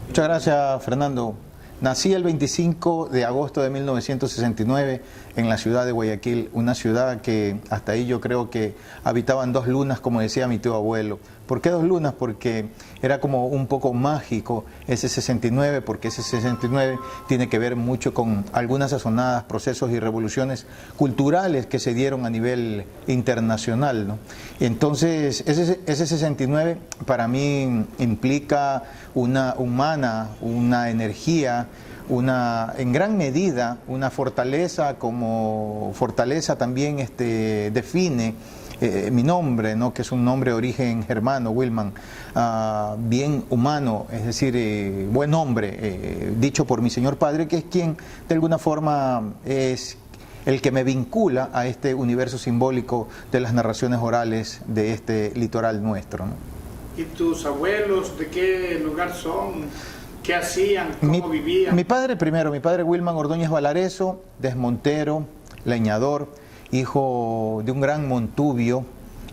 Muchas gracias, Fernando. Nací el 25 de agosto de 1969 en la ciudad de Guayaquil, una ciudad que hasta ahí yo creo que habitaban dos lunas, como decía mi tío abuelo. ¿Por qué dos lunas? Porque era como un poco mágico ese 69, porque ese 69 tiene que ver mucho con algunas sazonadas procesos y revoluciones culturales que se dieron a nivel internacional, ¿no? Entonces, ese 69 para mí implica una humana, una energía, en gran medida, una fortaleza, como fortaleza también define mi nombre, ¿no? Que es un nombre de origen germano, Wilman, bien humano, es decir, buen hombre, dicho por mi señor padre, que es quien de alguna forma es el que me vincula a este universo simbólico de las narraciones orales de este litoral nuestro, ¿no? ¿Y tus abuelos de qué lugar son? ¿Qué hacían? ¿Cómo vivían? Mi padre primero, mi padre Wilman Ordóñez Valareso, desmontero, leñador, hijo de un gran Montubio,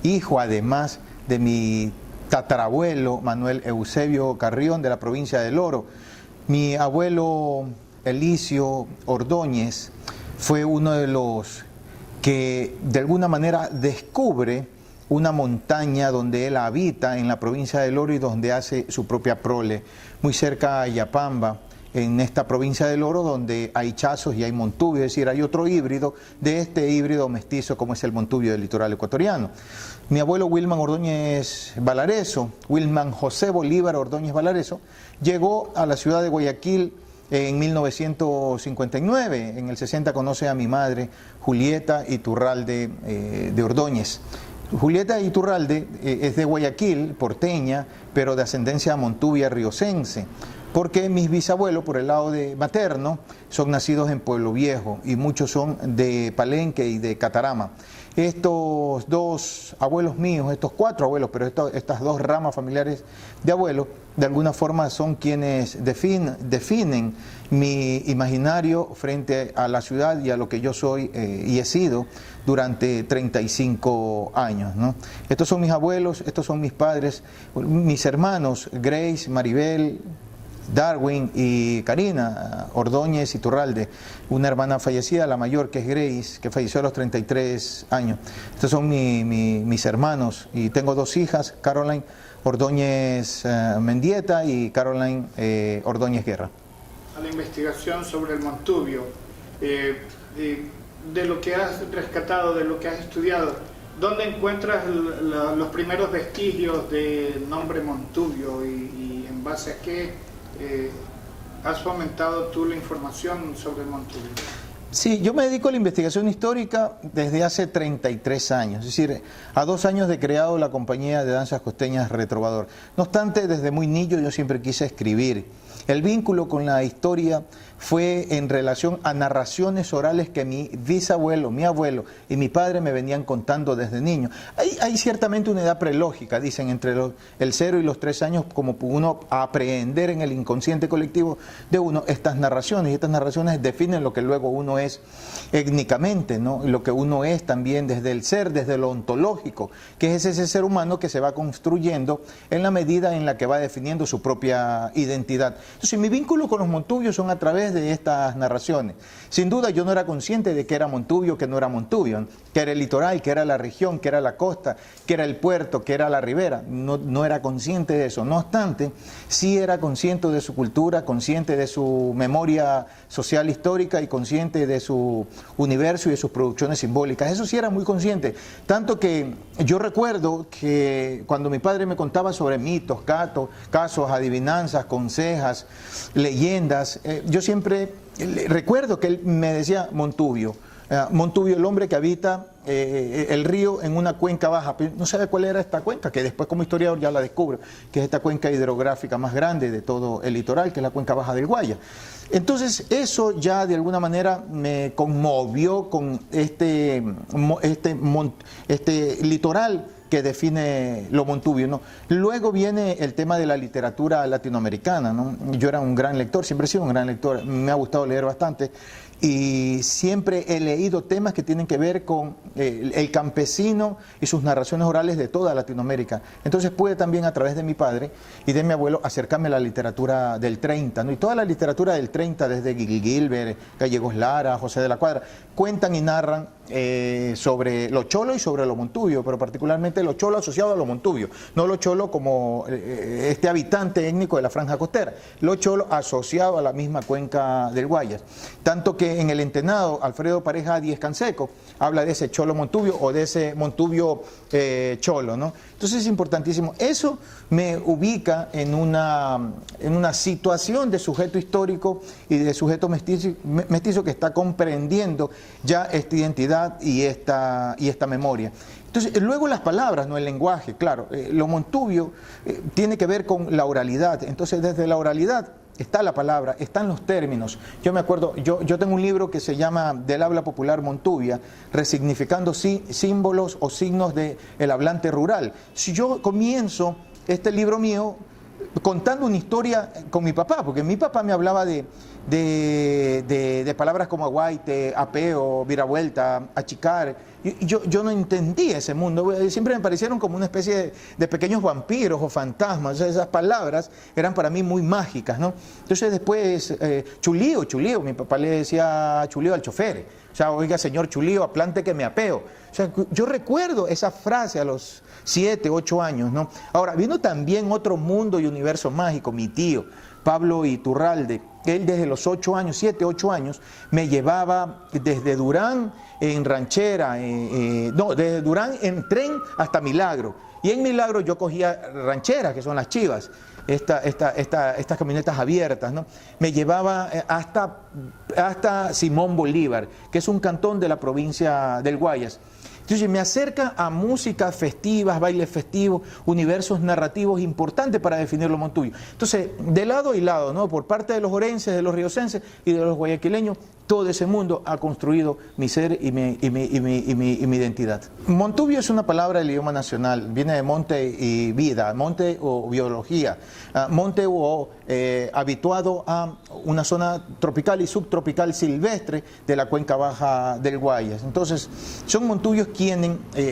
hijo además de mi tatarabuelo Manuel Eusebio Carrión de la provincia del Oro. Mi abuelo Elicio Ordóñez fue uno de los que de alguna manera descubre una montaña donde él habita en la provincia del Oro y donde hace su propia prole, muy cerca a Yapamba, en esta provincia del Oro, donde hay chazos y hay montubios, es decir, hay otro híbrido de este híbrido mestizo como es el montubio del litoral ecuatoriano. Mi abuelo Wilman Ordóñez Valareso, Wilman José Bolívar Ordóñez Valareso, llegó a la ciudad de Guayaquil en 1959, en el 60 conoce a mi madre, Julieta Iturralde de Ordóñez. Julieta Iturralde es de Guayaquil, porteña, pero de ascendencia montubia riocense, porque mis bisabuelos, por el lado de materno, son nacidos en Pueblo Viejo y muchos son de Palenque y de Catarama. Estos dos abuelos míos, estos cuatro abuelos, pero estas dos ramas familiares de abuelos, de alguna forma son quienes definen mi imaginario frente a la ciudad y a lo que yo soy y he sido durante 35 años, ¿no? Estos son mis abuelos, estos son mis padres, mis hermanos, Grace, Maribel, Darwin y Karina Ordóñez Iturralde, una hermana fallecida, la mayor, que es Grace, que falleció a los 33 años. Estos son mis hermanos y tengo dos hijas, Caroline Ordóñez Mendieta y Caroline Ordóñez Guerra. A la investigación sobre el montubio, de lo que has rescatado, de lo que has estudiado, ¿dónde encuentras los primeros vestigios del nombre montubio y en base a qué has fomentado tú la información sobre el montubio? Sí, yo me dedico a la investigación histórica desde hace 33 años, es decir, a 2 años de creado la compañía de danzas costeñas Retrovador. No obstante, desde muy niño yo siempre quise escribir. El vínculo con la historia fue en relación a narraciones orales que mi bisabuelo, mi abuelo y mi padre me venían contando desde niño. Hay ciertamente una edad prelógica, dicen, entre el 0 y los 3 años, como uno aprehender en el inconsciente colectivo de uno estas narraciones, y estas narraciones definen lo que luego uno es étnicamente, ¿no? Lo que uno es también desde el ser, desde lo ontológico, que es ese ser humano que se va construyendo en la medida en la que va definiendo su propia identidad. Entonces, mi vínculo con los montubios son a través de estas narraciones. Sin duda yo no era consciente de que era montubio, que no era montubio, que era el litoral, que era la región, que era la costa, que era el puerto, que era la ribera. No era consciente de eso. No obstante, sí era consciente de su cultura, consciente de su memoria social histórica y consciente de su universo y de sus producciones simbólicas. Eso sí era muy consciente. Tanto que yo recuerdo que cuando mi padre me contaba sobre mitos, casos, adivinanzas, consejas, leyendas, yo siempre recuerdo que él me decía Montubio. Montubio, el hombre que habita el río en una cuenca baja, pero no sabe cuál era esta cuenca, que después como historiador ya la descubro, que es esta cuenca hidrográfica más grande de todo el litoral, que es la cuenca baja del Guaya. Entonces eso ya de alguna manera me conmovió con este litoral que define lo montubio, ¿no? Luego viene el tema de la literatura latinoamericana, ¿no? Yo era un gran lector, siempre he sido un gran lector, me ha gustado leer bastante, y siempre he leído temas que tienen que ver con el campesino y sus narraciones orales de toda Latinoamérica. Entonces pude también a través de mi padre y de mi abuelo acercarme a la literatura del 30, ¿no? Y toda la literatura del 30, desde Gilbert, Gallegos Lara, José de la Cuadra, cuentan y narran sobre lo cholo y sobre lo montubio, pero particularmente lo cholo asociado a lo montubio, no lo cholo como este habitante étnico de la franja costera, lo cholo asociado a la misma cuenca del Guayas. Tanto que en el Entenado, Alfredo Pareja Díez Canseco habla de ese cholo montubio o de ese montubio cholo, ¿no? Entonces es importantísimo. Eso me ubica en una situación de sujeto histórico y de sujeto mestizo que está comprendiendo ya esta identidad y esta memoria. Entonces, luego las palabras, no el lenguaje, claro. Lo montubio tiene que ver con la oralidad. Entonces, desde la oralidad está la palabra, están los términos. Yo me acuerdo, yo tengo un libro que se llama Del habla popular montubia, resignificando símbolos o signos del hablante rural. Si yo comienzo este libro mío contando una historia con mi papá, porque mi papá me hablaba de palabras como aguaite, apeo, viravuelta, achicar. Yo no entendía ese mundo, siempre me parecieron como una especie de pequeños vampiros o fantasmas. O sea, esas palabras eran para mí muy mágicas, ¿no? Entonces después, chulío, mi papá le decía chulío al chofer. O sea, oiga, señor chulío, aplante que me apeo. O sea, yo recuerdo esa frase a los 7, 8 años, ¿no? Ahora, vino también otro mundo y universo mágico, mi tío, Pablo Iturralde. Él desde los 8 años, 7, 8 años, me llevaba desde Durán en ranchera, desde Durán en tren hasta Milagro. Y en Milagro yo cogía rancheras, que son las chivas, estas camionetas abiertas, ¿no? Me llevaba hasta Simón Bolívar, que es un cantón de la provincia del Guayas. Entonces me acerca a músicas festivas, bailes festivos, universos narrativos importantes para definir lo montubio. Entonces, de lado y lado, ¿no? Por parte de los orenses, de los riocenses y de los guayaquileños, todo ese mundo ha construido mi ser y mi identidad. Montubio es una palabra del idioma nacional, viene de monte y vida, monte o biología, monte o habituado a una zona tropical y subtropical silvestre de la cuenca baja del Guayas. Entonces, son montubios quienes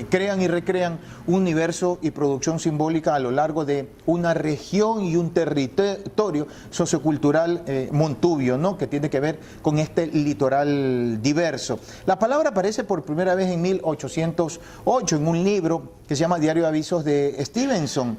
crean y recrean un universo y producción simbólica a lo largo de una región y un territorio sociocultural montubio, ¿no? Que tiene que ver con este litoral diverso. La palabra aparece por primera vez en 1808 en un libro que se llama Diario de Avisos de Stevenson.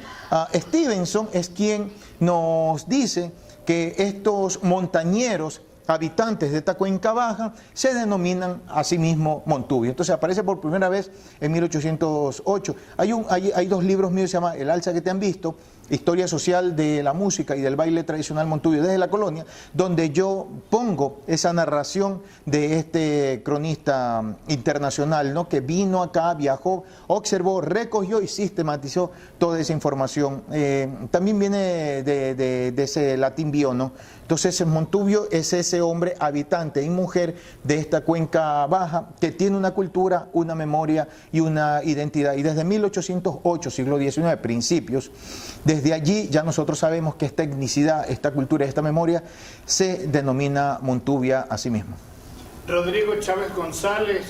Stevenson es quien nos dice que estos montañeros habitantes de esta cuenca baja se denominan a sí mismos montubio. Entonces aparece por primera vez en 1808. Hay 2 libros míos, se llama El alza que te han visto, Historia social de la música y del baile tradicional montubio desde la colonia, donde yo pongo esa narración de este cronista internacional, ¿no? Que vino acá, viajó, observó, recogió y sistematizó toda esa información. También viene de ese latín bio, ¿no? Entonces el montubio es ese hombre habitante y mujer de esta cuenca baja que tiene una cultura, una memoria y una identidad. Y desde 1808, siglo XIX, principios, desde allí ya nosotros sabemos que esta etnicidad, esta cultura, esta memoria se denomina montubia a sí mismo. Rodrigo Chávez González.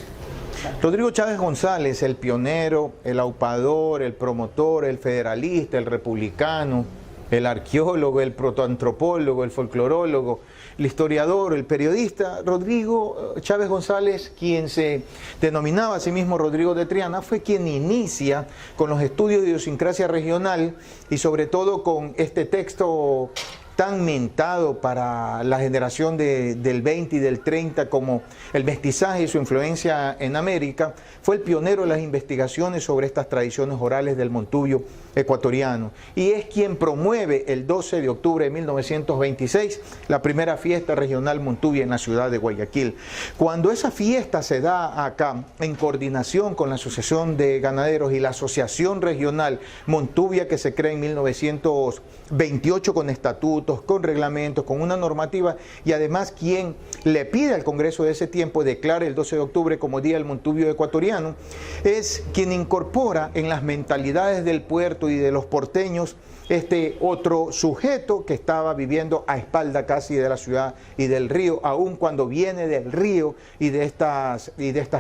Rodrigo Chávez González, el pionero, el aupador, el promotor, el federalista, el republicano, el arqueólogo, el protoantropólogo, el folclorólogo, el historiador, el periodista. Rodrigo Chávez González, quien se denominaba a sí mismo Rodrigo de Triana, fue quien inicia con los estudios de idiosincrasia regional y sobre todo con este texto tan mentado para la generación del 20 y del 30 como el mestizaje y su influencia en América. Fue el pionero de las investigaciones sobre estas tradiciones orales del montubio ecuatoriano y es quien promueve el 12 de octubre de 1926 la primera fiesta regional montubia en la ciudad de Guayaquil. Cuando esa fiesta se da acá en coordinación con la Asociación de Ganaderos y la Asociación Regional Montubia, que se crea en 1928 con estatutos, con reglamentos, con una normativa, y además quien le pide al Congreso de ese tiempo declare el 12 de octubre como Día del Montubio Ecuatoriano, es quien incorpora en las mentalidades del puerto y de los porteños este otro sujeto que estaba viviendo a espalda casi de la ciudad y del río, aun cuando viene del río y de estas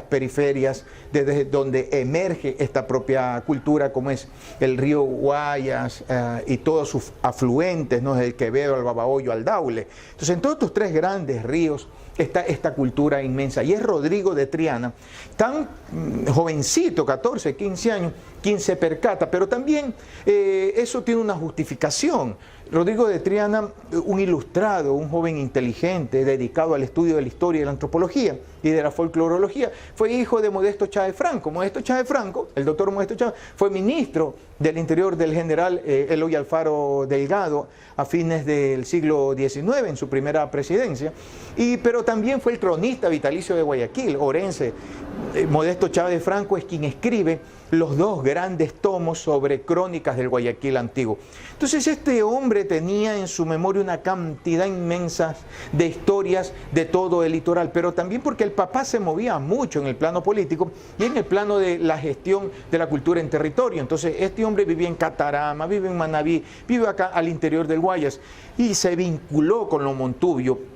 periferias desde donde emerge esta propia cultura, como es el río Guayas y todos sus afluentes, ¿no? El Quevedo, al Babahoyo, al Daule. Entonces, en todos estos tres grandes ríos está esta cultura inmensa. Y es Rodrigo de Triana, tan jovencito, 14, 15 años, quien se percata, pero también eso tiene una justificación. Rodrigo de Triana, un ilustrado, un joven inteligente, dedicado al estudio de la historia y la antropología y de la folclorología, fue hijo de Modesto Chávez Franco. Modesto Chávez Franco, el doctor Modesto Chávez, fue ministro del Interior del general Eloy Alfaro Delgado a fines del siglo XIX, en su primera presidencia, pero también fue el cronista vitalicio de Guayaquil, orense. Modesto Chávez Franco es quien escribe los dos grandes tomos sobre crónicas del Guayaquil antiguo. Entonces este hombre tenía en su memoria una cantidad inmensa de historias de todo el litoral, pero también porque el papá se movía mucho en el plano político y en el plano de la gestión de la cultura en territorio. Entonces este hombre vivía en Catarama, vive en Manabí, vive acá al interior del Guayas y se vinculó con lo montubio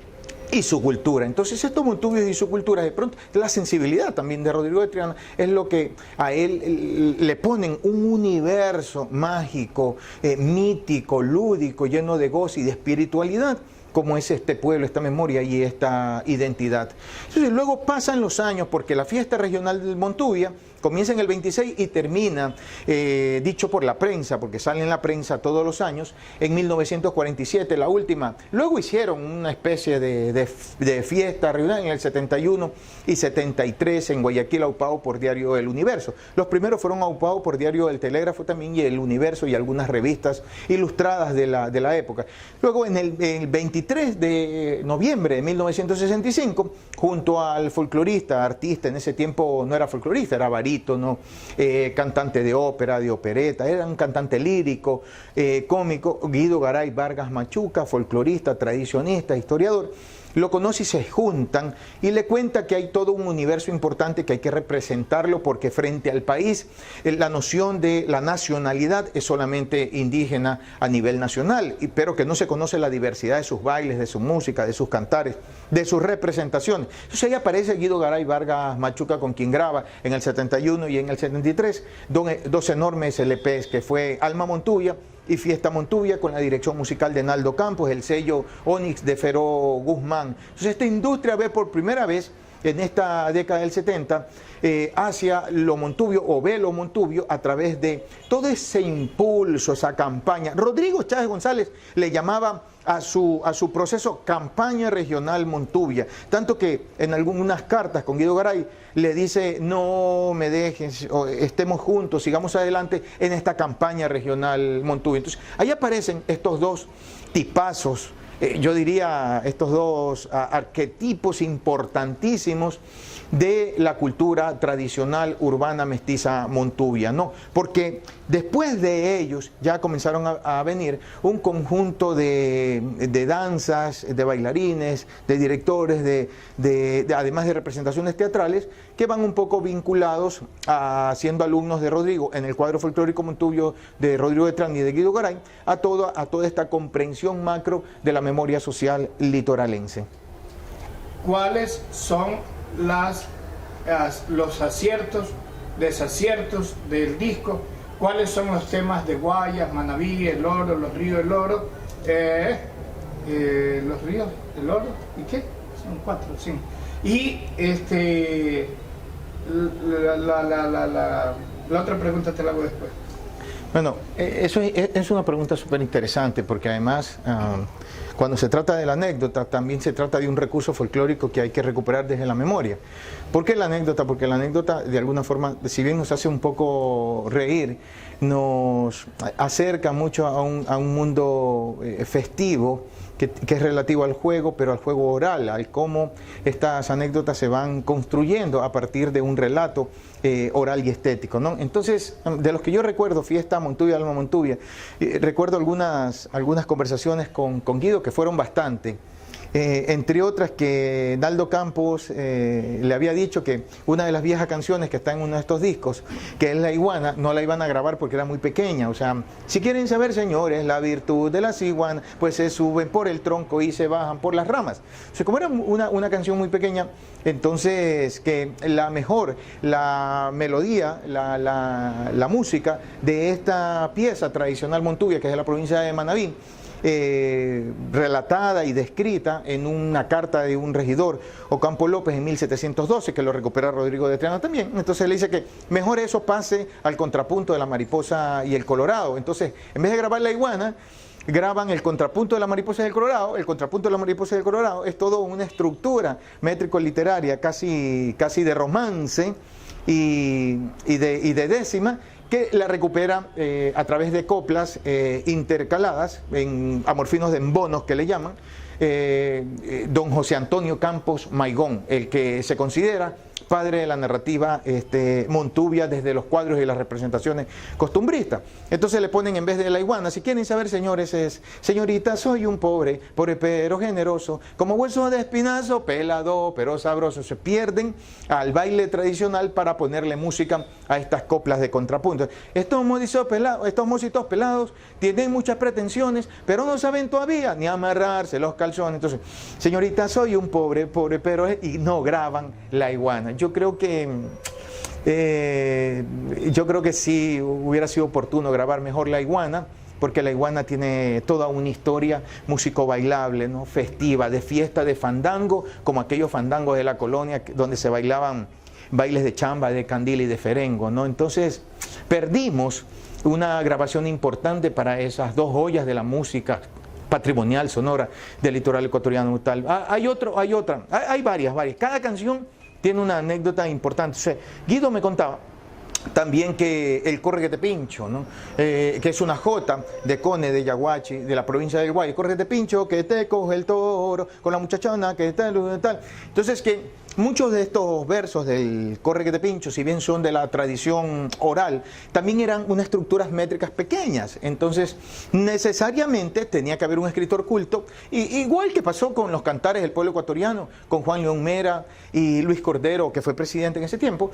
y su cultura. Entonces estos montubios y su cultura, de pronto la sensibilidad también de Rodrigo de Triana es lo que a él le ponen un universo mágico, mítico, lúdico, lleno de gozo y de espiritualidad, como es este pueblo, esta memoria y esta identidad. Entonces luego pasan los años, porque la fiesta regional del Montubia comienza en el 26 y termina, dicho por la prensa, porque sale en la prensa todos los años, en 1947, la última. Luego hicieron una especie de fiesta regional en el 71 y 73 en Guayaquil, aupado por Diario El Universo. Los primeros fueron aupados por Diario El Telégrafo también y El Universo y algunas revistas ilustradas de la época. Luego en el 23 de noviembre de 1965, junto al folclorista, artista, en ese tiempo no era folclorista, era barítono, cantante de ópera, de opereta, era un cantante lírico, cómico, Guido Garay Vargas Machuca, folclorista, tradicionista, historiador. Lo conoce y se juntan y le cuenta que hay todo un universo importante que hay que representarlo porque frente al país la noción de la nacionalidad es solamente indígena a nivel nacional, pero que no se conoce la diversidad de sus bailes, de su música, de sus cantares, de sus representaciones. Entonces ahí aparece Guido Garay Vargas Machuca, con quien graba en el 71 y en el 73 dos enormes LPs, que fue Alma Montubia y Fiesta Montubia, con la dirección musical de Naldo Campos, el sello Onyx de Feró Guzmán. Entonces esta industria ve por primera vez en esta década del 70 hacia lo montubio, o ve lo montubio a través de todo ese impulso, esa campaña. Rodrigo Chávez González le llamaba a su proceso campaña regional Montubia, tanto que en algunas cartas con Guido Garay le dice: no me dejes, estemos juntos, sigamos adelante en esta campaña regional Montubia. Entonces ahí aparecen estos dos tipazos, yo diría estos dos arquetipos importantísimos de la cultura tradicional urbana mestiza montubia, ¿no? Porque después de ellos ya comenzaron a venir un conjunto de danzas, de bailarines, de directores, además de representaciones teatrales, que van un poco vinculados a siendo alumnos de Rodrigo en el cuadro folclórico montubio de Rodrigo de Triana y de Guido Garay, a toda esta comprensión macro de la memoria social litoralense. ¿Cuáles son los aciertos, desaciertos del disco? ¿Cuáles son los temas de Guayas, Manabí, El Oro, Los Ríos del Oro? Los Ríos del Oro, ¿y qué? Son 4, sí. Y la otra pregunta te la hago después. Bueno, eso es una pregunta súper interesante, porque además cuando se trata de la anécdota también se trata de un recurso folclórico que hay que recuperar desde la memoria. ¿Por qué la anécdota? Porque la anécdota de alguna forma, si bien nos hace un poco reír, nos acerca mucho a un mundo festivo, que es relativo al juego, pero al juego oral, al cómo estas anécdotas se van construyendo a partir de un relato oral y estético, ¿no? Entonces, de los que yo recuerdo, Fiesta Montubia, Alma Montubia, recuerdo algunas conversaciones con Guido, que fueron bastante, entre otras que Naldo Campos le había dicho que una de las viejas canciones que está en uno de estos discos, que es La Iguana, no la iban a grabar porque era muy pequeña. O sea, si quieren saber, señores, la virtud de las iguanas, pues se suben por el tronco y se bajan por las ramas. O sea, como era una canción muy pequeña, entonces que la melodía, la música de esta pieza tradicional montuvia, que es de la provincia de Manabí, relatada y descrita en una carta de un regidor, Ocampo López, en 1712, que lo recupera Rodrigo de Triana también. Entonces le dice que mejor eso pase al contrapunto de la mariposa y el colorado. Entonces, en vez de grabar La Iguana, graban el contrapunto de la mariposa y el colorado. El contrapunto de la mariposa y el colorado es todo una estructura métrico-literaria casi de romance y de décima, que la recupera a través de coplas intercaladas, en amorfinos de embonos que le llaman, don José Antonio Campos Maigón, el que se considera padre de la narrativa montuvia desde los cuadros y las representaciones costumbristas. Entonces le ponen, en vez de La Iguana, si quieren saber, señores, es: señorita, soy un pobre pero generoso, como hueso de espinazo, pelado pero sabroso. Se pierden al baile tradicional para ponerle música a estas coplas de contrapunto. Estos mocitos pelados tienen muchas pretensiones, pero no saben todavía ni amarrarse los calzones. Entonces, señorita, soy un pobre pero... y no graban La Iguana. Yo creo que sí hubiera sido oportuno grabar mejor La Iguana, porque La Iguana tiene toda una historia músico-bailable, ¿no? Festiva, de fiesta, de fandango, como aquellos fandangos de la colonia donde se bailaban bailes de chamba, de candil y de ferengo, ¿no? Entonces perdimos una grabación importante para esas dos joyas de la música patrimonial sonora del litoral ecuatoriano. Tal. Hay varias. Cada canción tiene una anécdota importante. O sea, Guido me contaba también que el corre que te pincho, ¿no? Que es una jota de Cone de Yaguachi, de la provincia del Guay. Corre que te pincho, que te coge el toro, con la muchachona, que tal. Entonces, que muchos de estos versos del corre que te pincho, si bien son de la tradición oral, también eran unas estructuras métricas pequeñas. Entonces, necesariamente tenía que haber un escritor culto, igual que pasó con los cantares del pueblo ecuatoriano, con Juan León Mera y Luis Cordero, que fue presidente en ese tiempo,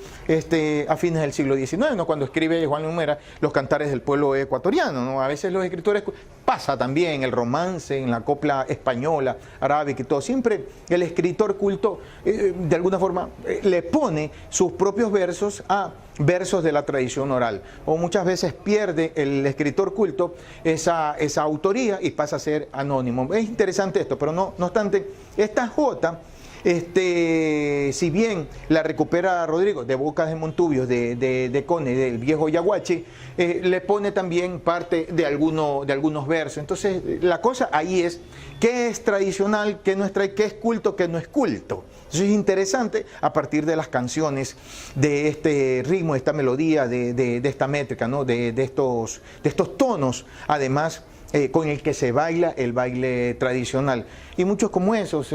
a fines del siglo XIX, ¿no? Cuando escribe Juan León Mera los cantares del pueblo ecuatoriano, ¿no? A veces los escritores, pasa también en el romance, en la copla española, arábica y todo, siempre el escritor culto de alguna forma le pone sus propios versos a versos de la tradición oral, o muchas veces pierde el escritor culto esa autoría y pasa a ser anónimo. Es interesante esto, pero no obstante, esta jota, si bien la recupera Rodrigo de Bocas de Montubios, de Cone, del viejo Yaguachi, le pone también parte de algunos versos. Entonces la cosa ahí es qué es tradicional, qué no es qué es culto, qué no es culto. Eso es interesante a partir de las canciones, de este ritmo, de esta melodía, de esta métrica, ¿no? de estos tonos, además, con el que se baila el baile tradicional. Y muchos como esos,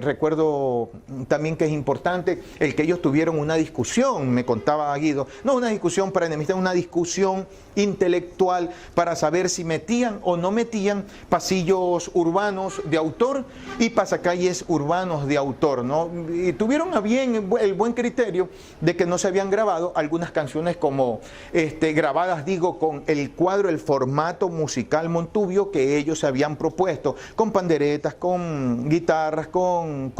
recuerdo también que es importante el que ellos tuvieron una discusión, me contaba Guido, no una discusión para enemistar, una discusión intelectual para saber si metían o no metían pasillos urbanos de autor y pasacalles urbanos de autor, ¿no? Y tuvieron a bien el buen criterio de que no se habían grabado algunas canciones como grabadas, digo, con el cuadro, el formato musical montuvio que ellos habían propuesto, con panderetas, con guitarras, con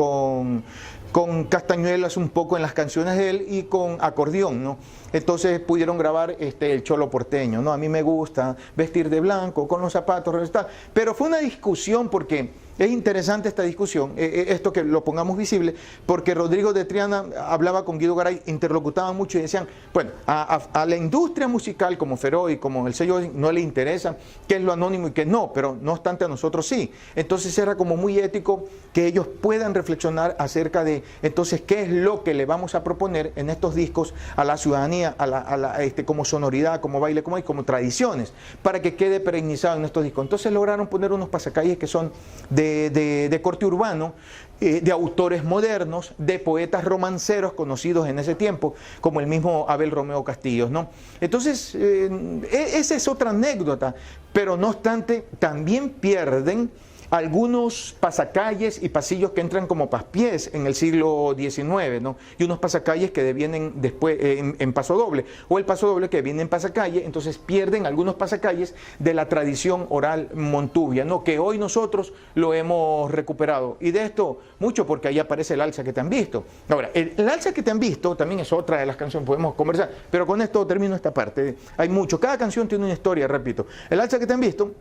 castañuelas un poco en las canciones de él y con acordeón, ¿no? Entonces pudieron grabar el cholo porteño, ¿no? A mí me gusta vestir de blanco, con los zapatos, tal. Pero fue una discusión porque es interesante esta discusión, esto que lo pongamos visible, porque Rodrigo de Triana hablaba con Guido Garay, interlocutaban mucho y decían, bueno, a la industria musical como Feroy, como el sello, no le interesa qué es lo anónimo y qué no, pero no obstante a nosotros sí. Entonces era como muy ético que ellos puedan reflexionar acerca de, entonces, qué es lo que le vamos a proponer en estos discos a la ciudadanía, como sonoridad, como baile, como tradiciones, para que quede perennizado en estos discos. Entonces lograron poner unos pasacalles que son de corte urbano, de autores modernos, de poetas romanceros conocidos en ese tiempo, como el mismo Abel Romeo Castillos, ¿no? Entonces, esa es otra anécdota, pero no obstante, también pierden algunos pasacalles y pasillos que entran como paspiés en el siglo XIX, ¿no? Y unos pasacalles que devienen después en paso doble, o el paso doble que viene en pasacalle, entonces pierden algunos pasacalles de la tradición oral montuvia, ¿no? Que hoy nosotros lo hemos recuperado. Y de esto mucho porque ahí aparece el alza que te han visto. Ahora, el alza que te han visto también es otra de las canciones, podemos conversar, pero con esto termino esta parte. Hay mucho, cada canción tiene una historia, repito. El alza que te han visto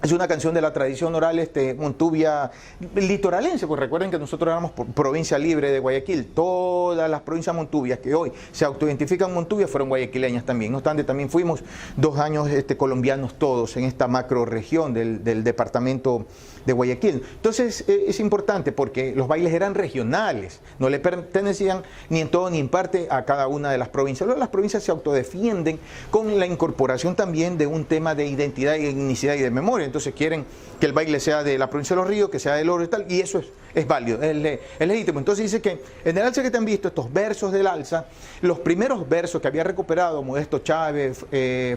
es una canción de la tradición oral montuvia litoralense, pues recuerden que nosotros éramos provincia libre de Guayaquil. Todas las provincias montuvias que hoy se autoidentifican montuvias fueron guayaquileñas también. No obstante, también fuimos 2 años colombianos todos en esta macro región del departamento de Guayaquil. Entonces es importante porque los bailes eran regionales, no le pertenecían ni en todo ni en parte a cada una de las provincias. Luego las provincias se autodefienden con la incorporación también de un tema de identidad y etnicidad y de memoria. Entonces quieren que el baile sea de la provincia de Los Ríos, que sea del Oro y tal, y eso es válido, es legítimo. Entonces dice que en el alza que te han visto, estos versos del alza, los primeros versos que había recuperado Modesto Chávez,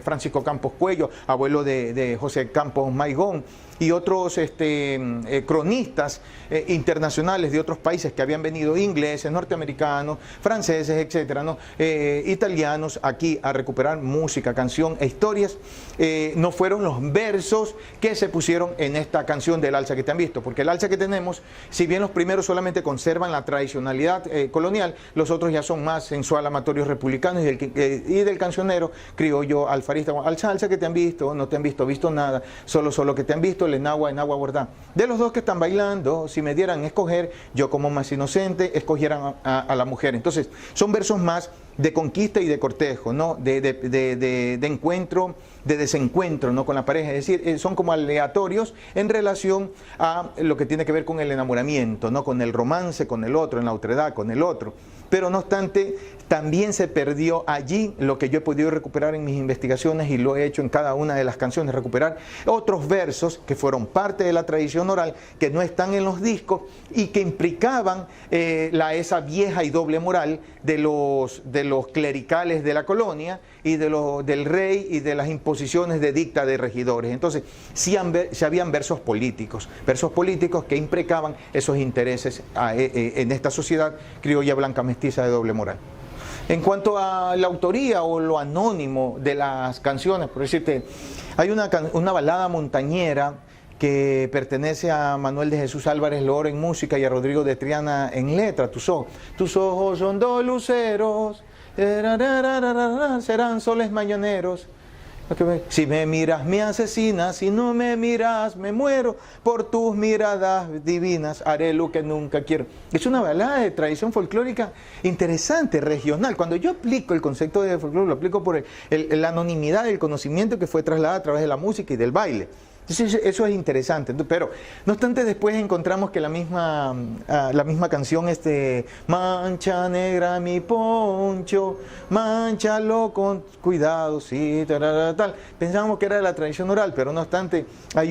Francisco Campos Cuello, abuelo de José Campos Maigón, y otros cronistas internacionales de otros países que habían venido, ingleses, norteamericanos, franceses, etcétera, ¿no? Italianos, aquí a recuperar música, canción e historias, no fueron los versos que se pusieron en esta canción del alza que te han visto, porque el alza que tenemos, si bien los primeros solamente conservan la tradicionalidad colonial, los otros ya son más sensual, amatorios republicanos y del cancionero criollo alfarista. Alza que te han visto, no te han visto nada, solo que te han visto, en agua bordá. De los dos que están bailando, si me dieran a escoger, yo como más inocente, escogieran a la mujer. Entonces, son versos más de conquista y de cortejo, ¿no? De encuentro, de desencuentro, ¿no? Con la pareja. Es decir, son como aleatorios en relación a lo que tiene que ver con el enamoramiento, ¿no? Con el romance, con el otro, en la otredad, con el otro. Pero no obstante, también se perdió allí lo que yo he podido recuperar en mis investigaciones y lo he hecho en cada una de las canciones, recuperar otros versos que fueron parte de la tradición oral, que no están en los discos y que implicaban esa vieja y doble moral de los clericales de la colonia y del rey y de las imposiciones de dicta de regidores. Entonces, sí habían versos políticos que imprecaban esos intereses en esta sociedad criolla blanca mestiza de doble moral. En cuanto a la autoría o lo anónimo de las canciones, por decirte, hay una balada montañera que pertenece a Manuel de Jesús Álvarez Loro en música y a Rodrigo de Triana en letra. Tus ojos son dos luceros, serán soles mañaneros. Si me miras me asesinas, si no me miras me muero, por tus miradas divinas haré lo que nunca quiero. Es una balada de tradición folclórica interesante, regional. Cuando yo aplico el concepto de folclore, lo aplico por la anonimidad del conocimiento que fue trasladado a través de la música y del baile. Entonces, eso es interesante, pero no obstante después encontramos que la misma canción, mancha negra mi poncho, manchalo con cuidado, sí, tal. Pensábamos que era de la tradición oral, pero no obstante hay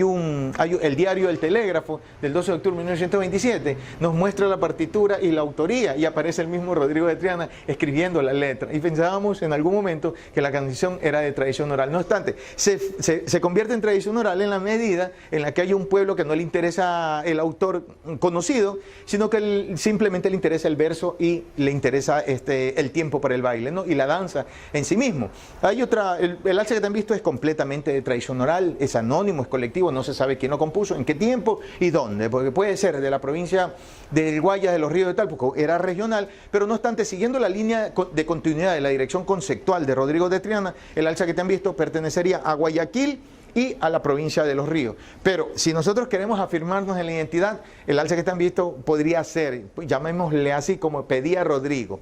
el diario El Telégrafo del 12 de octubre de 1927 nos muestra la partitura y la autoría y aparece el mismo Rodrigo de Triana escribiendo la letra y pensábamos en algún momento que la canción era de tradición oral. No obstante, se convierte en tradición oral en la medida en la que hay un pueblo que no le interesa el autor conocido, sino que simplemente le interesa el verso y le interesa el tiempo para el baile, ¿no? Y la danza en sí mismo. Hay otra, el alza que te han visto es completamente de tradición oral, es anónimo, es colectivo, no se sabe quién lo compuso, en qué tiempo y dónde, porque puede ser de la provincia del Guayas, de Los Ríos de tal, porque era regional, pero no obstante, siguiendo la línea de continuidad de la dirección conceptual de Rodrigo de Triana, el alza que te han visto pertenecería a Guayaquil y a la provincia de Los Ríos. Pero si nosotros queremos afirmarnos en la identidad, el alza que te han visto podría ser, llamémosle así como pedía Rodrigo,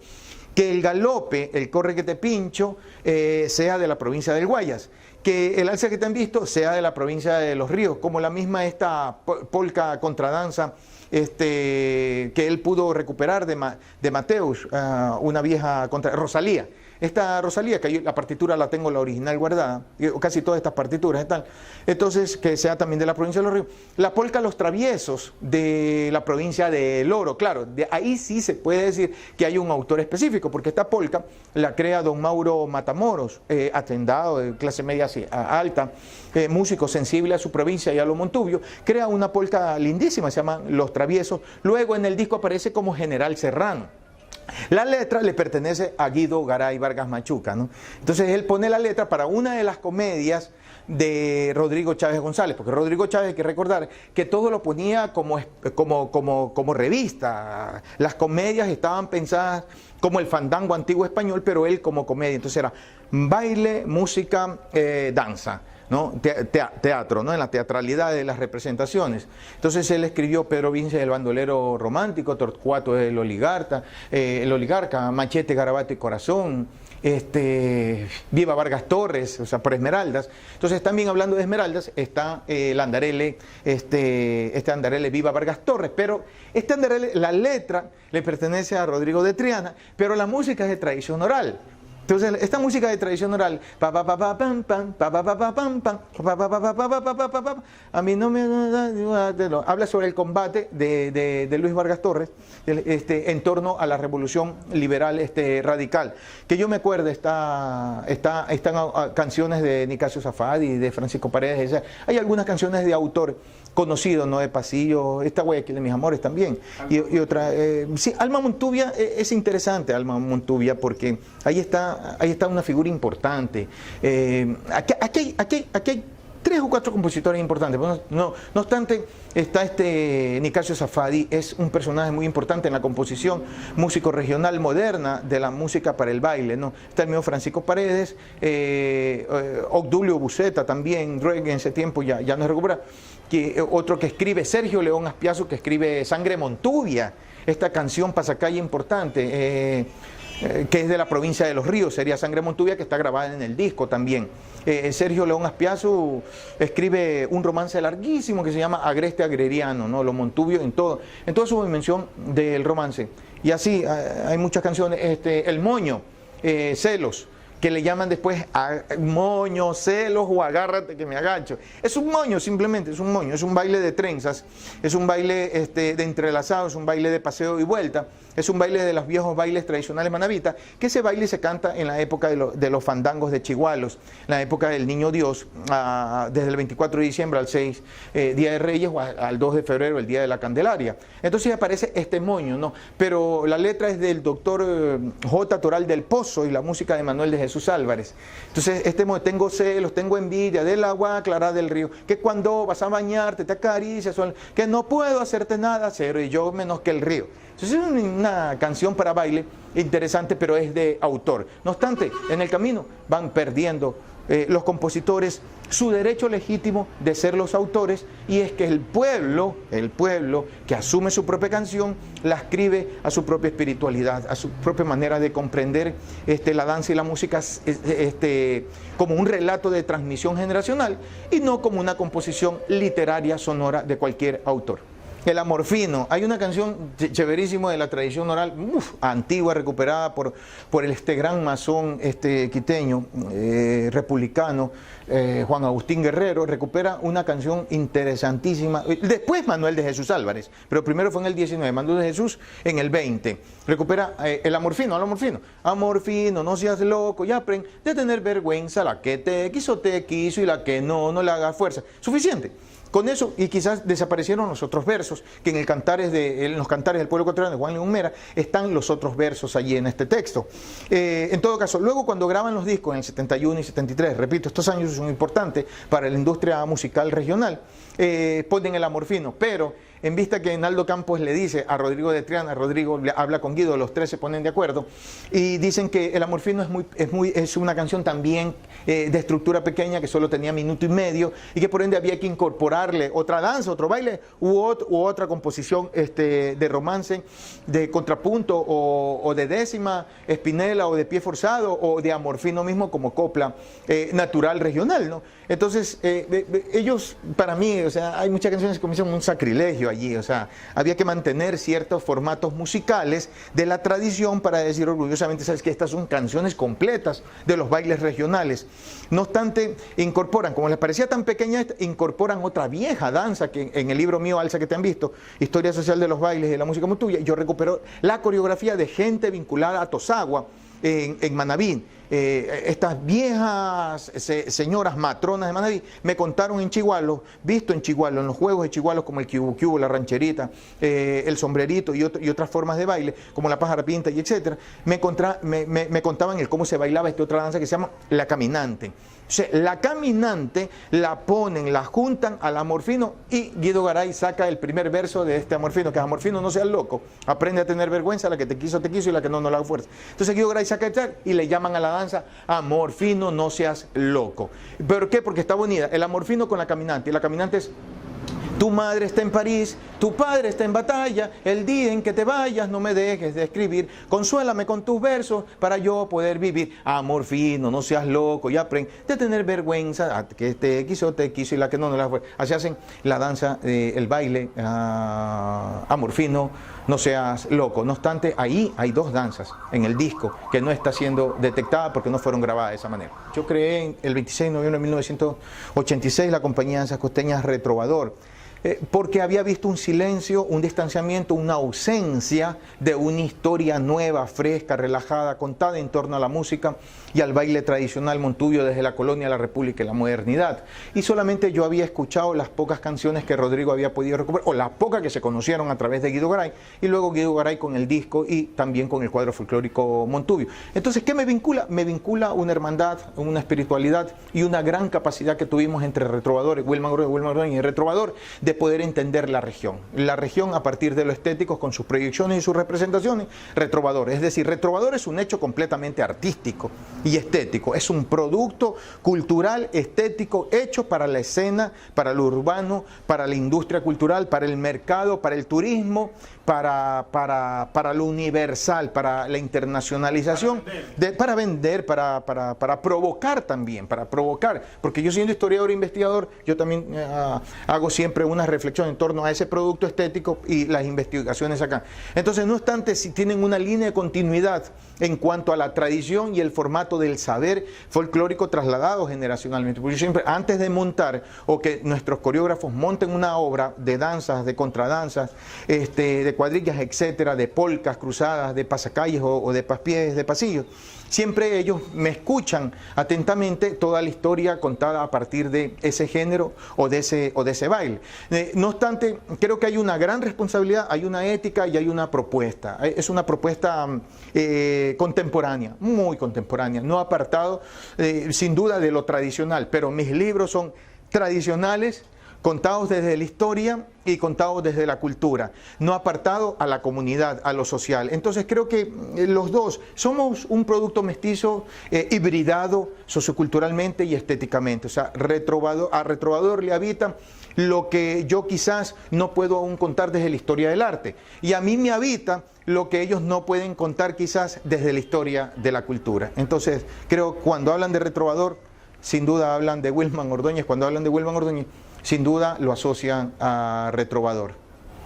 que el galope, el corre que te pincho, sea de la provincia del Guayas, que el alza que te han visto sea de la provincia de Los Ríos, como la misma esta polca contradanza que él pudo recuperar de Mateus, una vieja contra Rosalía. Esta Rosalía, que yo, la partitura la tengo, la original guardada, casi todas estas partituras están, entonces, que sea también de la provincia de Los Ríos. La polca Los Traviesos, de la provincia de El Oro, claro, de ahí sí se puede decir que hay un autor específico, porque esta polca la crea don Mauro Matamoros, hacendado de clase media alta, músico sensible a su provincia y a lo Montubio, crea una polca lindísima, se llama Los Traviesos. Luego en el disco aparece como General Serrano. La letra le pertenece a Guido Garay Vargas Machuca, ¿no? Entonces él pone la letra para una de las comedias de Rodrigo Chávez González, porque Rodrigo Chávez, hay que recordar que todo lo ponía como revista. Las comedias estaban pensadas como el fandango antiguo español, pero él como comedia. Entonces era baile, música, danza, ¿no? Teatro, ¿no? En la teatralidad de las representaciones. Entonces él escribió Pedro Vince el bandolero romántico, Torcuato el oligarca, Machete, Garabato y Corazón, Viva Vargas Torres, o sea, por Esmeraldas. Entonces también hablando de Esmeraldas está el Andarele, este Andarele Viva Vargas Torres, pero este Andarele, la letra le pertenece a Rodrigo de Triana, pero la música es de tradición oral. Entonces, esta música de tradición oral, a mí no me habla sobre el combate de Luis Vargas Torres en torno a la revolución liberal radical. Que yo me acuerdo, están canciones de Nicasio Safadi, de Francisco Paredes, hay algunas canciones de autor conocido, ¿no? De Pasillo, esta Guayaquil de mis amores también. Y otra, sí, Alma Montubia es interesante, Alma Montubia, porque ahí está una figura importante. Aquí hay 3 o 4 compositores importantes. No obstante, está Nicasio Safadi, es un personaje muy importante en la composición músico regional moderna de la música para el baile, ¿no? Está el mío Francisco Paredes, Obdulio Buceta también, en ese tiempo ya no se recupera. Otro que escribe, Sergio León Aspiazu, que escribe Sangre Montubia, esta canción pasacalle importante, que es de la provincia de Los Ríos, sería Sangre Montubia, que está grabada en el disco también. Sergio León Aspiazu escribe un romance larguísimo que se llama Agreste Agreriano, ¿no? Lo Montubio en toda su dimensión del romance. Y así hay muchas canciones, El Moño, Celos, que le llaman después moño, celos o agárrate que me agacho. Es un moño simplemente, es un moño, es un baile de trenzas, es un baile de entrelazado, es un baile de paseo y vuelta, es un baile de los viejos bailes tradicionales manavitas, que ese baile se canta en la época de los fandangos de Chigualos, en la época del Niño Dios, desde el 24 de diciembre al 6, Día de Reyes, o al 2 de febrero, el Día de la Candelaria. Entonces aparece este moño, ¿no? Pero la letra es del doctor J. Toral del Pozo y la música de Manuel de Jesús Álvarez. Entonces, tengo celos, tengo envidia del agua clara del río, que cuando vas a bañarte te acaricias, que no puedo hacerte nada, cero y yo menos que el río. Entonces, es una canción para baile interesante, pero es de autor. No obstante, en el camino van perdiendo los compositores su derecho legítimo de ser los autores, y es que el pueblo que asume su propia canción la escribe a su propia espiritualidad, a su propia manera de comprender la danza y la música como un relato de transmisión generacional y no como una composición literaria sonora de cualquier autor. El amor fino, hay una canción chéverísima de la tradición oral, antigua, recuperada por este gran masón quiteño, republicano, Juan Agustín Guerrero, recupera una canción interesantísima. Después Manuel de Jesús Álvarez, pero primero fue en el 19, Manuel de Jesús en el 20. Recupera el amor fino, el amor fino. Amor fino, no seas loco y aprende de tener vergüenza, la que te quiso y la que no le haga fuerza. Suficiente. Con eso, y quizás desaparecieron los otros versos, que en los cantares del pueblo ecuatoriano de Juan León Mera están los otros versos allí en este texto. En todo caso, luego cuando graban los discos en el 71 y 73, repito, estos años son importantes para la industria musical regional, ponen el amor fino, pero en vista que Naldo Campos le dice a Rodrigo de Triana, Rodrigo habla con Guido, los 3 se ponen de acuerdo y dicen que el amor fino es una canción también de estructura pequeña, que solo tenía minuto y medio y que por ende había que incorporarle otra danza, otro baile u otra composición de romance, de contrapunto o de décima, espinela o de pie forzado o de amor fino mismo como copla natural regional, ¿no? Entonces ellos, para mí, o sea, hay muchas canciones que comienzan un sacrilegio Montubio allí, o sea, había que mantener ciertos formatos musicales de la tradición para decir orgullosamente, sabes que estas son canciones completas de los bailes regionales. No obstante, incorporan, como les parecía tan pequeña, incorporan otra vieja danza que en el libro mío, Alza, que te han visto, Historia Social de los Bailes y de la Música Montubia, yo recupero la coreografía de gente vinculada a Tosagua, en Manaví. Estas viejas señoras matronas de Manaví me contaron en Chigualo, visto en Chigualo, en los juegos de Chigualo como el cubo, la rancherita, el sombrerito y otras formas de baile, como la pájara pinta y etcétera, me contaban cómo se bailaba esta otra danza que se llama la caminante. O sea, la caminante la ponen, la juntan al Amorfino y Guido Garay saca el primer verso de este Amorfino, que es: Amorfino, no seas loco, aprende a tener vergüenza, la que te quiso y la que no la hago fuerza. Entonces Guido Garay saca el tal y le llaman a la danza Amorfino, no seas loco. ¿Por qué? Porque está bonita. El Amorfino con la caminante, y la caminante es: tu madre está en París, tu padre está en batalla, el día en que te vayas no me dejes de escribir, consuélame con tus versos para yo poder vivir. Amorfino, no seas loco y aprende a tener vergüenza, que te quiso y la que no la fue. Así hacen la danza, el baile, Amorfino, no seas loco. No obstante, ahí hay dos danzas en el disco que no está siendo detectada porque no fueron grabadas de esa manera. Yo creé el 26 de noviembre de 1986 la compañía de danzas costeñas Retrovador, porque había visto un silencio, un distanciamiento, una ausencia de una historia nueva, fresca, relajada, contada en torno a la música y al baile tradicional montubio desde la colonia a la república y la modernidad. Y solamente yo había escuchado las pocas canciones que Rodrigo había podido recuperar, o las pocas que se conocieron a través de Guido Garay, y luego Guido Garay con el disco y también con el cuadro folclórico montubio. Entonces, ¿qué me vincula? Me vincula una hermandad, una espiritualidad y una gran capacidad que tuvimos entre retrovadores, Wilman Ordóñez y Retrovador, de poder entender la región a partir de lo estético con sus proyecciones y sus representaciones. Retrovador, es decir, Retrovador es un hecho completamente artístico y estético, es un producto cultural, estético, hecho para la escena, para lo urbano, para la industria cultural, para el mercado, para el turismo, para lo universal, para la internacionalización, para vender, para provocar también, para provocar, porque yo siendo historiador e investigador, yo también hago siempre una reflexión en torno a ese producto estético y las investigaciones acá. Entonces, no obstante, si tienen una línea de continuidad en cuanto a la tradición y el formato del saber folclórico trasladado generacionalmente, porque yo siempre, antes de montar o que nuestros coreógrafos monten una obra de danzas, de contradanzas, de cuadrillas, etcétera, de polcas, cruzadas, de pasacalles o de paspiés, de pasillos, siempre ellos me escuchan atentamente toda la historia contada a partir de ese género o de ese baile. No obstante, creo que hay una gran responsabilidad, hay una ética y hay una propuesta. Es una propuesta contemporánea, muy contemporánea, no apartado sin duda de lo tradicional, pero mis libros son tradicionales, contados desde la historia y contados desde la cultura, no apartado a la comunidad, a lo social. Entonces creo que los dos somos un producto mestizo, hibridado socioculturalmente y estéticamente. O sea, a Retrovador le habita lo que yo quizás no puedo aún contar desde la historia del arte, y a mí me habita lo que ellos no pueden contar quizás desde la historia de la cultura. Entonces creo que cuando hablan de Retrovador, sin duda hablan de Wilman Ordóñez. Cuando hablan de Wilman Ordóñez, sin duda lo asocian a Retrovador.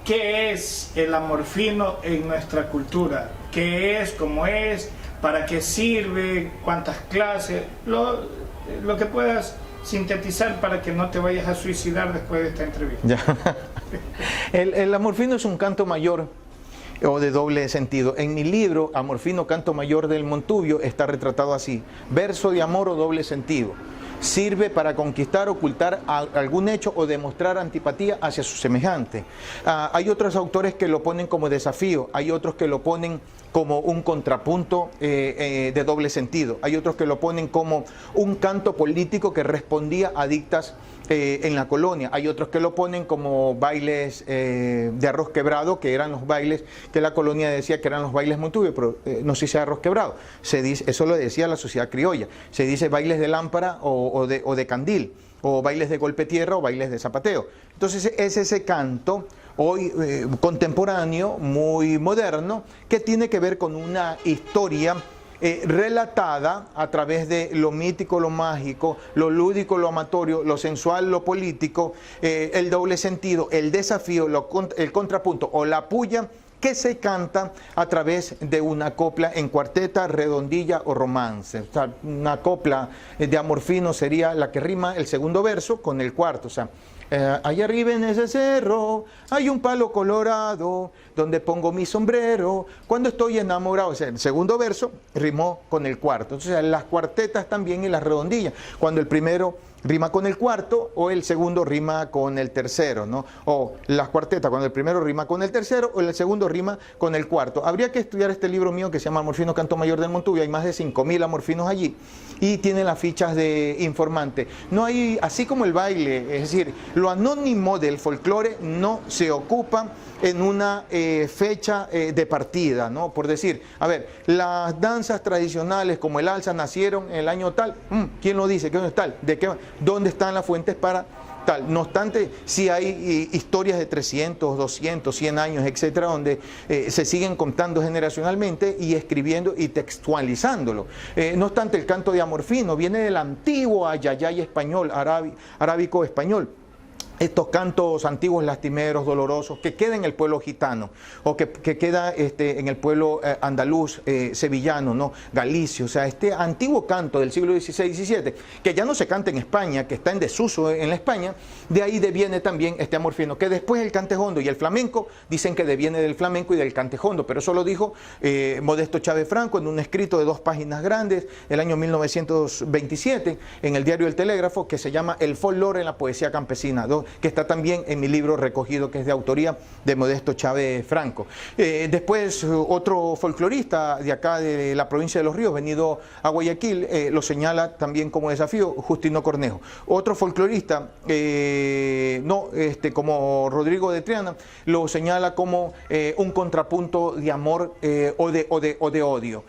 ¿Qué es el Amorfino en nuestra cultura? ¿Qué es? ¿Cómo es? ¿Para qué sirve? ¿Cuántas clases? Lo que puedas sintetizar para que no te vayas a suicidar después de esta entrevista. Ya. El Amorfino es un canto mayor o de doble sentido. En mi libro, Amorfino, canto mayor del Montubio, está retratado así: verso de amor o doble sentido. Sirve para conquistar, ocultar algún hecho o demostrar antipatía hacia su semejante. Hay otros autores que lo ponen como desafío, hay otros que lo ponen como un contrapunto de doble sentido, hay otros que lo ponen como un canto político que respondía a dictas en la colonia, hay otros que lo ponen como bailes de arroz quebrado, que eran los bailes que la colonia decía que eran los bailes montubios, pero no se dice arroz quebrado, se dice, eso lo decía la sociedad criolla, se dice bailes de lámpara o de candil, o bailes de golpe tierra o bailes de zapateo. Entonces es ese canto hoy contemporáneo, muy moderno, que tiene que ver con una historia relatada a través de lo mítico, lo mágico, lo lúdico, lo amatorio, lo sensual, lo político, el doble sentido, el desafío, el contrapunto o la puya, que se canta a través de una copla en cuarteta, redondilla o romance. O sea, una copla de amor fino sería la que rima el segundo verso con el cuarto. O sea, allá arriba en ese cerro hay un palo colorado donde pongo mi sombrero cuando estoy enamorado. O sea, el segundo verso rimó con el cuarto. Entonces, las cuartetas también y las redondillas. Cuando el primero rima con el cuarto o el segundo rima con el tercero, ¿no? O las cuartetas, cuando el primero rima con el tercero o el segundo rima con el cuarto. Habría que estudiar este libro mío que se llama Amorfino Canto Mayor del Montubio. Hay más de 5.000 amorfinos allí y tiene las fichas de informante. No hay, así como el baile, es decir, lo anónimo del folclore no se ocupa en una fecha de partida, ¿no? Por decir, a ver, las danzas tradicionales como el alza nacieron en el año tal, ¿quién lo dice? ¿Qué año es tal? ¿De qué? ¿Dónde están las fuentes para tal? No obstante, sí hay historias de 300, 200, 100 años, etcétera, donde se siguen contando generacionalmente y escribiendo y textualizándolo. No obstante, el canto de amorfino viene del antiguo ayayay español, arábico español. Estos cantos antiguos lastimeros, dolorosos, que queda en el pueblo gitano, o que queda en el pueblo andaluz, sevillano, ¿no? Galicio, o sea, este antiguo canto del siglo XVI y XVII, que ya no se canta en España, que está en desuso en la España, de ahí deviene también este amorfino, que después el cantejondo y el flamenco dicen que deviene del flamenco y del cantejondo, pero eso lo dijo Modesto Chávez Franco en un escrito de 2 páginas grandes, el año 1927, en el diario El Telégrafo, que se llama El folclore en la poesía campesina, que está también en mi libro recogido, que es de autoría de Modesto Chávez Franco. Después, otro folclorista de acá, de la provincia de Los Ríos, venido a Guayaquil, lo señala también como desafío, Justino Cornejo. Otro folclorista, como Rodrigo de Triana, lo señala como un contrapunto de amor o de odio.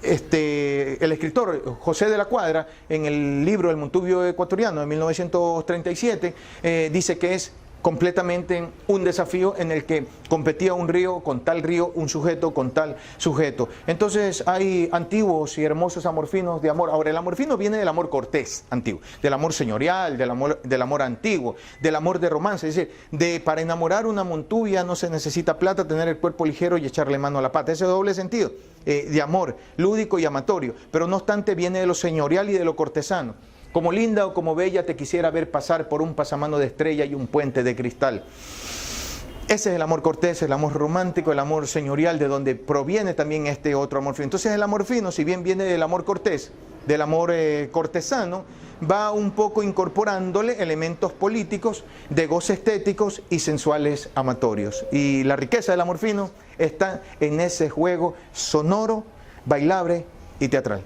El escritor José de la Cuadra, en el libro El Montubio Ecuatoriano de 1937, dice que es completamente un desafío en el que competía un río, un sujeto con tal sujeto. Entonces hay antiguos y hermosos amorfinos de amor. Ahora, el amorfino viene del amor cortés antiguo, del amor señorial, del amor antiguo, del amor de romance. Es decir, para enamorar una montubia no se necesita plata, tener el cuerpo ligero y echarle mano a la pata. Ese doble sentido de amor, lúdico y amatorio. Pero no obstante viene de lo señorial y de lo cortesano. Como linda o como bella te quisiera ver pasar por un pasamano de estrella y un puente de cristal. Ese es el amor cortés, el amor romántico, el amor señorial, de donde proviene también este otro amor fino. Entonces el amor fino, si bien viene del amor cortés, del amor cortesano, va un poco incorporándole elementos políticos, de goce estéticos y sensuales amatorios. Y la riqueza del amor fino está en ese juego sonoro, bailable y teatral.